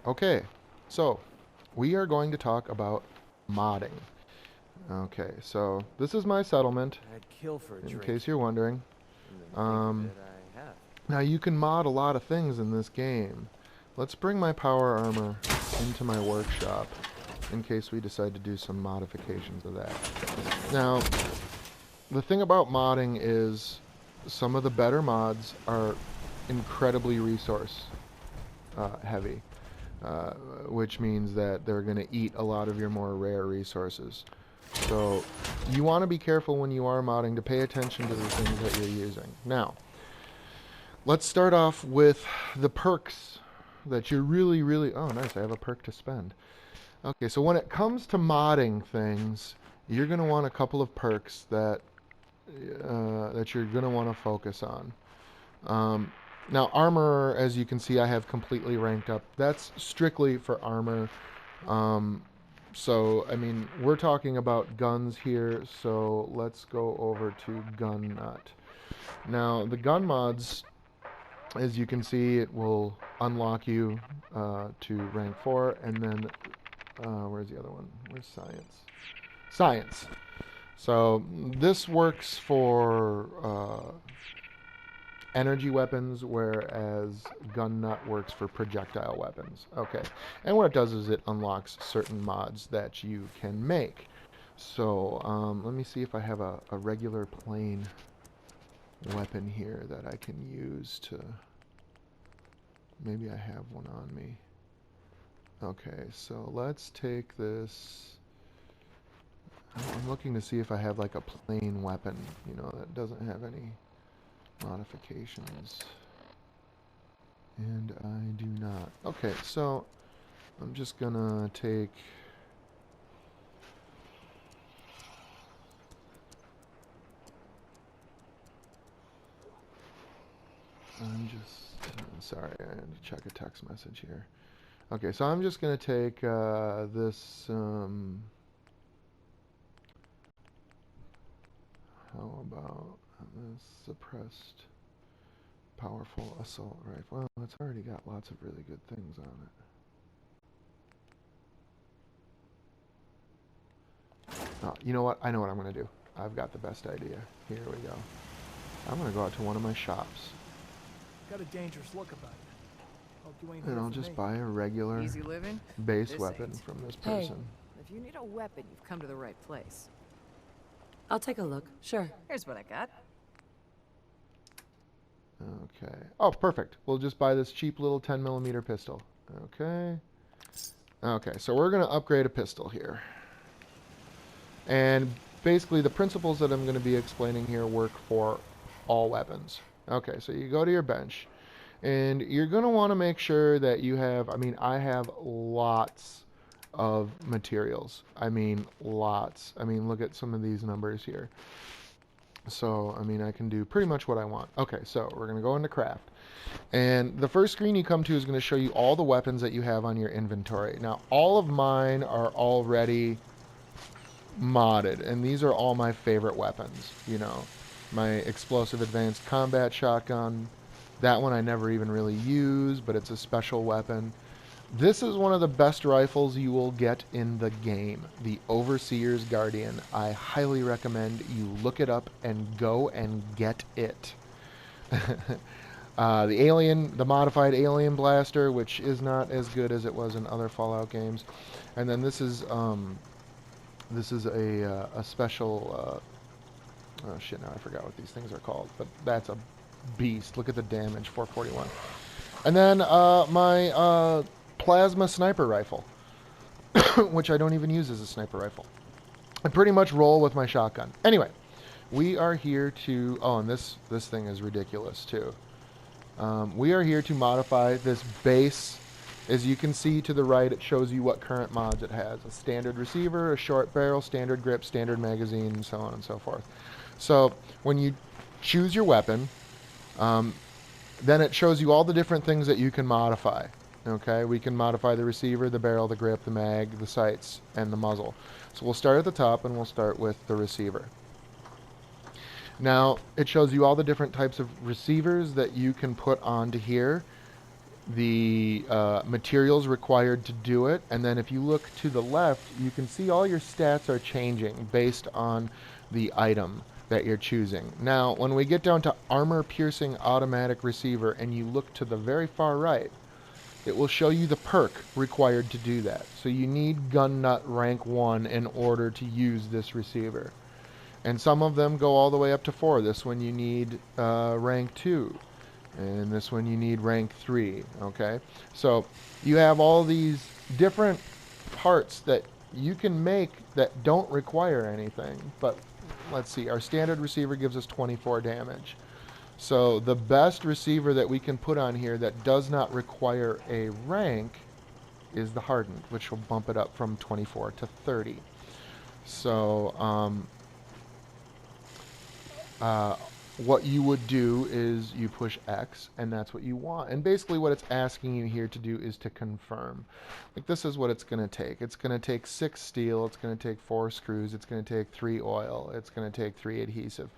Okay, so we are going to talk about modding. Okay, so this is my settlement, I'd kill for a in drink. case you're wondering. And then think of Um, it, I have. Now you can mod a lot of things in this game. Let's bring my power armor into my workshop in case we decide to do some modifications of that. Now, the thing about modding is some of the better mods are incredibly resource heavy. uh, which means that they're going to eat a lot of your more rare resources. So you want to be careful when you are modding to pay attention to the things that you're using. Now, let's start off with the perks that you're really... Oh, nice, I have a perk to spend. Okay, so when it comes to modding things, you're going to want a couple of perks that you're going to want to focus on. Um, Now, armor, as you can see, I have completely ranked up. That's strictly for armor. Um, so, I mean, we're talking about guns here, so let's go over to Gun Nut. Now, the gun mods, as you can see, it will unlock you to rank 4, and then, where's the other one? Where's Science? Science. So, this works for energy weapons, whereas Gun Nut works for projectile weapons. Okay, and what it does is it unlocks certain mods that you can make. So let me see if I have a regular plain weapon here that I can use to... Maybe I have one on me. Okay, so let's take this... I'm looking to see if I have like a plain weapon, you know, that doesn't have any modifications. And I do not. Okay, so I'm just gonna take... I'm just... sorry, I had to check a text message here. Okay, so I'm just gonna take this... how about this suppressed powerful assault rifle? Well, it's already got lots of really good things on it. Oh, you know what? I know what I'm gonna do. I've got the best idea. Here we go. I'm gonna go out to one of my shops. Got a dangerous look about you. Hope you ain't And here I'll for just me. buy a regular Easy living? base This weapon ain't. from this Hey. person. If you need a weapon, you've come to the right place. I'll take a look. Sure. Here's what I got. Okay. Oh, perfect. We'll just buy this cheap little 10mm pistol. Okay. Okay, so we're going to upgrade a pistol here. And basically the principles that I'm going to be explaining here work for all weapons. Okay, so you go to your bench. And you're going to want to make sure that you have... I mean, I have lots of materials. I mean, lots. I mean, look at some of these numbers here. So, I mean, I can do pretty much what I want. Okay, so we're going to go into craft. And the first screen you come to is going to show you all the weapons that you have on your inventory. Now, all of mine are already modded, and these are all my favorite weapons. You know, my explosive advanced combat shotgun. That one I never even really use, but it's a special weapon. This is one of the best rifles you will get in the game, the Overseer's Guardian. I highly recommend you look it up and go and get it. The modified Alien Blaster, which is not as good as it was in other Fallout games. And then this is a special... oh shit, now I forgot what these things are called, but that's a beast. Look at the damage, 441. And then my plasma sniper rifle, which I don't even use as a sniper rifle. I pretty much roll with my shotgun. Anyway, we are here to... oh, and this thing is ridiculous too. We are here to modify this base. As you can see to the right, it shows you what current mods it has. A standard receiver, a short barrel, standard grip, standard magazine, and so on and so forth. So when you choose your weapon, then it shows you all the different things that you can modify. Okay, we can modify the receiver, the barrel, the grip, the mag, the sights, and the muzzle. So we'll start at the top, and we'll start with the receiver. Now, it shows you all the different types of receivers that you can put onto here. the materials required to do it, and then if you look to the left, you can see all your stats are changing based on the item that you're choosing. Now, when we get down to armor piercing automatic receiver and you look to the very far right, it will show you the perk required to do that. So you need gun nut rank 1 in order to use this receiver. And some of them go all the way up to 4. This one you need rank 2. And this one you need rank 3. Okay? So you have all these different parts that you can make that don't require anything. But let's see. Our standard receiver gives us 24 damage. So the best receiver that we can put on here that does not require a rank is the hardened, which will bump it up from 24 to 30. So what you would do is you push X, and that's what you want. And basically what it's asking you here to do is to confirm. Like, this is what it's going to take. It's going to take 6 steel, it's going to take 4 screws, it's going to take 3 oil, it's going to take 3 adhesive.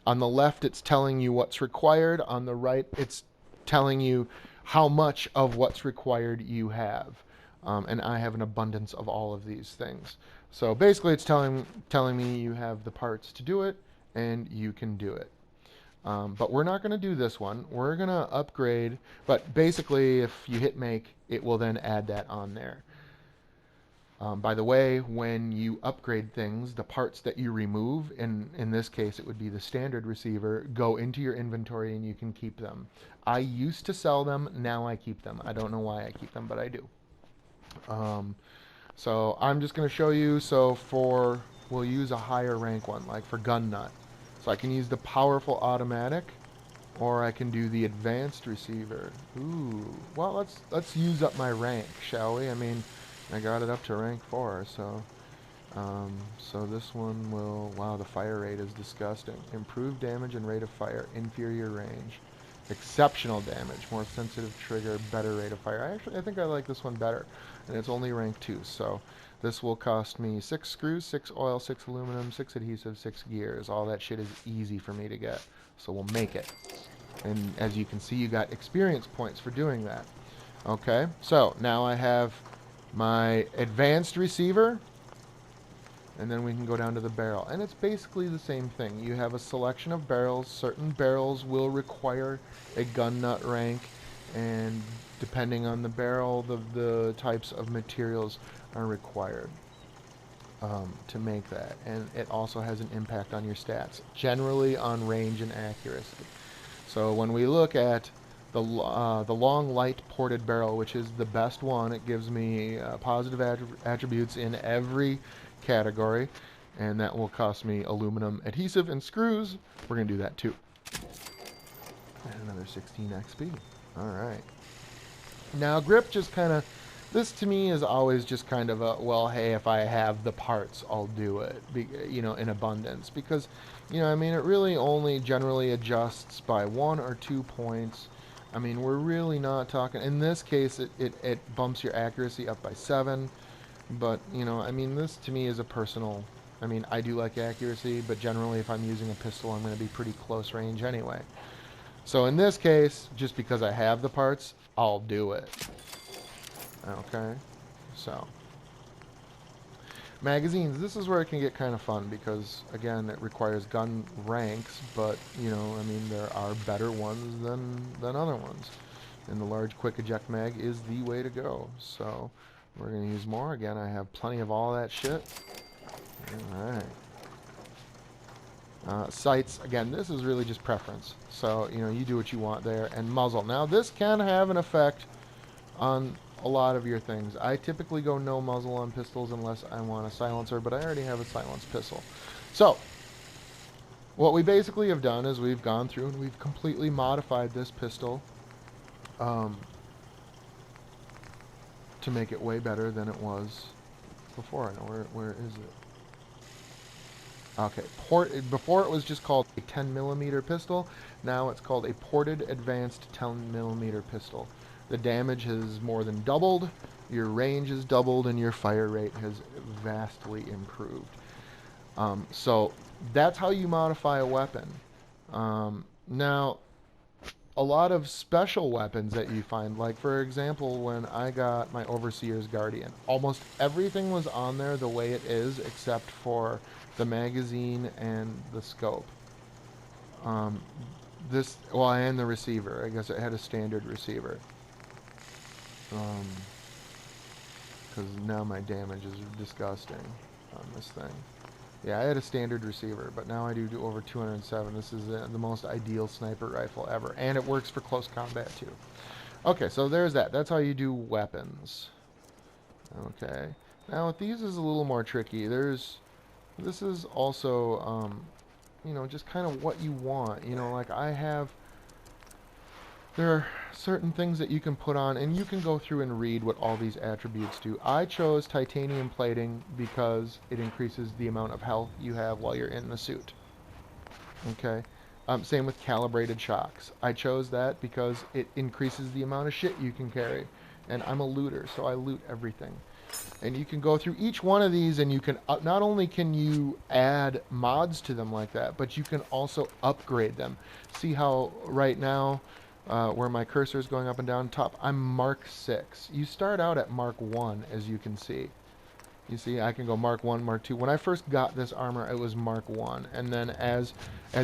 On the left, it's telling you what's required. On the right, it's telling you how much of what's required you have. And I have an abundance of all of these things. So basically it's telling me you have the parts to do it, and you can do it. But we're not going to do this one. We're going to upgrade, but basically if you hit make, it will then add that on there. By the way, when you upgrade things, the parts that you remove, in this case it would be the standard receiver, go into your inventory and you can keep them. I used to sell them, now I keep them. I don't know why I keep them, but I do. So I'm just going to show you, we'll use a higher rank one, like for gun nut. So I can use the powerful automatic, or I can do the advanced receiver. Ooh, well, let's use up my rank, shall we? I mean, I got it up to rank 4, so so this one will, wow, the fire rate is disgusting. Improved damage and rate of fire, inferior range, exceptional damage, more sensitive trigger, better rate of fire. I think I like this one better, and it's only rank 2, so this will cost me 6 screws, 6 oil, 6 aluminum, 6 adhesive, 6 gears. All that shit is easy for me to get, so we'll make it. And as you can see, you got experience points for doing that. Okay, so now I have my advanced receiver, and then we can go down to the barrel. And it's basically the same thing. You have a selection of barrels. Certain barrels will require a gun nut rank, and depending on the barrel, the types of materials are required to make that. And it also has an impact on your stats, generally on range and accuracy. So when we look at the long light ported barrel, which is the best one, it gives me positive attributes in every category, and that will cost me aluminum, adhesive, and screws. We're going to do that too. And another 16 XP. Alright. Now grip just kind of, this to me is always just kind of a, well, hey, if I have the parts, I'll do it, you know, in abundance. Because, you know, I mean, it really only generally adjusts by 1 or 2 points. I mean, we're really not talking, in this case, it bumps your accuracy up by 7. But, you know, I mean, this to me is a personal, I mean, I do like accuracy, but generally if I'm using a pistol, I'm going to be pretty close range anyway. So in this case, just because I have the parts, I'll do it. Okay, so. Magazines, this is where it can get kind of fun because, again, it requires gun ranks, but, you know, I mean, there are better ones than other ones. And the large quick eject mag is the way to go. So we're going to use more. Again, I have plenty of all that shit. Alright. Sights, again, this is really just preference. So, you know, you do what you want there. And muzzle. Now, this can have an effect on a lot of your things. I typically go no muzzle on pistols unless I want a silencer, but I already have a silenced pistol. So, what we basically have done is we've gone through and we've completely modified this pistol to make it way better than it was before. Now, where is it? Okay, before it was just called a 10mm pistol. Now it's called a ported advanced 10mm pistol. The damage has more than doubled, your range has doubled, and your fire rate has vastly improved. So that's how you modify a weapon. Now, a lot of special weapons that you find. Like, for example, when I got my Overseer's Guardian, almost everything was on there the way it is, except for the magazine and the scope. And the receiver. I guess it had a standard receiver. Because now my damage is disgusting on this thing. Yeah, I had a standard receiver, but now I do over 207. This is the most ideal sniper rifle ever, and it works for close combat too. Okay, so there's that. That's how you do weapons. Okay, now with these is a little more tricky. This is also, you know, just kind of what you want. You know, like there are certain things that you can put on, and you can go through and read what all these attributes do. I chose titanium plating because it increases the amount of health you have while you're in the suit. Okay? Same with calibrated shocks. I chose that because it increases the amount of shit you can carry. And I'm a looter, so I loot everything. And you can go through each one of these, and you can not only can you add mods to them like that, but you can also upgrade them. See how right now, where my cursor is going up and down top, I'm Mark 6. You start out at Mark 1, as you can see. You see, I can go Mark 1, Mark 2. When I first got this armor, it was Mark 1. And then as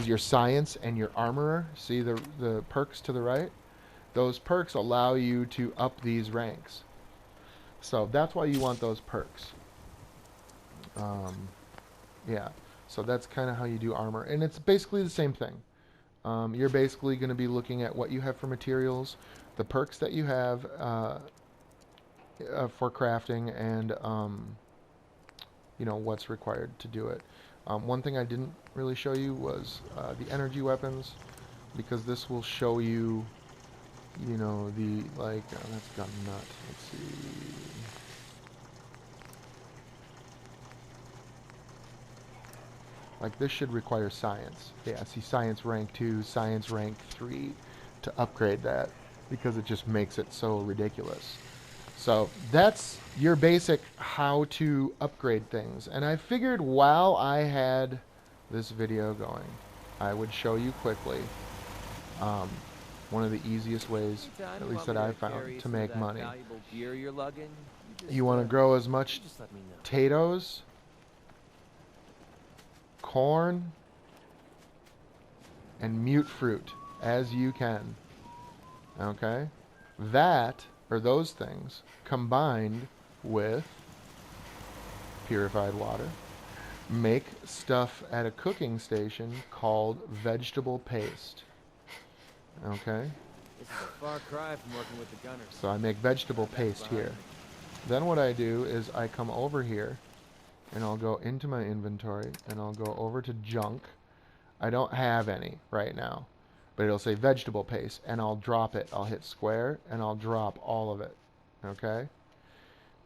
your science and your armorer, see the perks to the right? Those perks allow you to up these ranks. So that's why you want those perks. Yeah, so that's kind of how you do armor. And it's basically the same thing. You're basically going to be looking at what you have for materials, the perks that you have for crafting, and you know, what's required to do it. One thing I didn't really show you was the energy weapons, because this will show you, you know, that's gun nut. Let's see. Like, this should require science. Yeah, see, science rank 2, science rank 3 to upgrade that, because it just makes it so ridiculous. So that's your basic how to upgrade things. And I figured while I had this video going, I would show you quickly one of the easiest ways, at least that I found, to make money. You want to grow as much potatoes, corn, and mute fruit as you can. Okay? That, or those things, combined with purified water, make stuff at a cooking station called vegetable paste. Okay? This is a far cry from working with the gunners. So I make vegetable paste here. Then what I do is I come over here, and I'll go into my inventory, and I'll go over to junk. I don't have any right now, but it'll say vegetable paste, and I'll drop it. I'll hit square, and I'll drop all of it. Okay?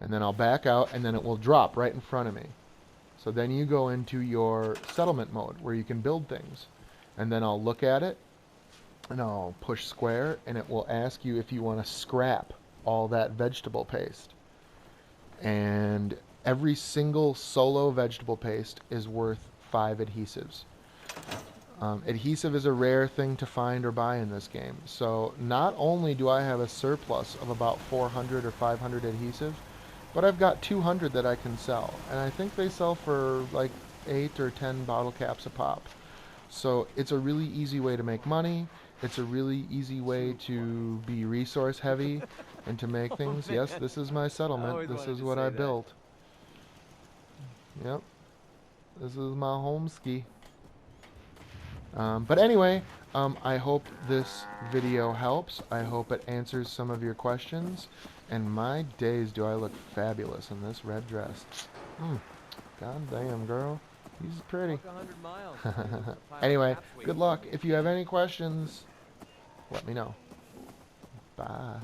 And then I'll back out, and then it will drop right in front of me. So then you go into your settlement mode, where you can build things. And then I'll look at it, and I'll push square, and it will ask you if you want to scrap all that vegetable paste. And every single solo vegetable paste is worth 5 adhesives. Adhesive is a rare thing to find or buy in this game. So not only do I have a surplus of about 400 or 500 adhesive, but I've got 200 that I can sell. And I think they sell for like 8 or 10 bottle caps a pop. So it's a really easy way to make money. It's a really easy way to be resource heavy and to make things. Yes, this is my settlement. This is what I built. Yep. This is my home ski. But anyway, I hope this video helps. I hope it answers some of your questions. And my days, do I look fabulous in this red dress. God damn, girl. She's pretty. Anyway, good luck. If you have any questions, let me know. Bye.